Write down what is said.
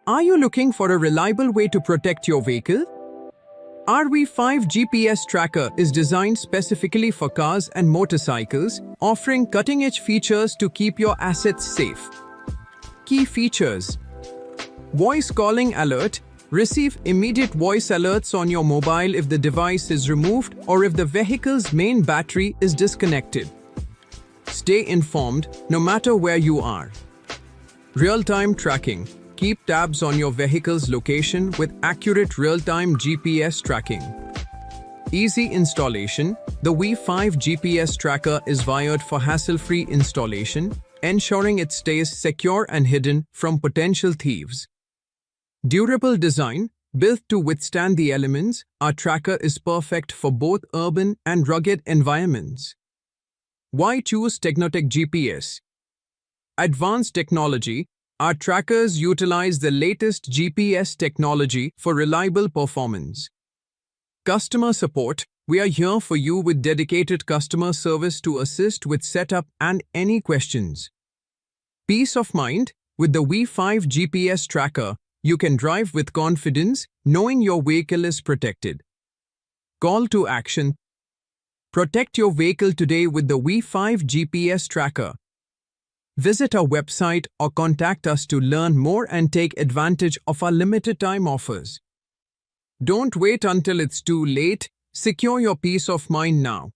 Are you looking for a reliable way to protect your vehicle? RV5 GPS Tracker is designed specifically for cars and motorcycles, offering cutting-edge features to keep your assets safe. Key features: Voice Calling Alert. Receive immediate voice alerts on your mobile if the device is removed or if the vehicle's main battery is disconnected. Stay informed no matter where you are. Real-time tracking. Keep tabs on your vehicle's location with accurate real-time GPS tracking. Easy installation. The V5 GPS tracker is wired for hassle-free installation, ensuring it stays secure and hidden from potential thieves. Durable design. Built to withstand the elements, our tracker is perfect for both urban and rugged environments. Why choose Tegnotech GPS? Advanced technology. Our trackers utilize the latest GPS technology for reliable performance. Customer support. We are here for you with dedicated customer service to assist with setup and any questions. Peace of mind. With the V5 GPS tracker, you can drive with confidence, knowing your vehicle is protected. Call to action. Protect your vehicle today with the V5 GPS tracker. Visit our website or contact us to learn more and take advantage of our limited time offers. Don't wait until it's too late. Secure your peace of mind now.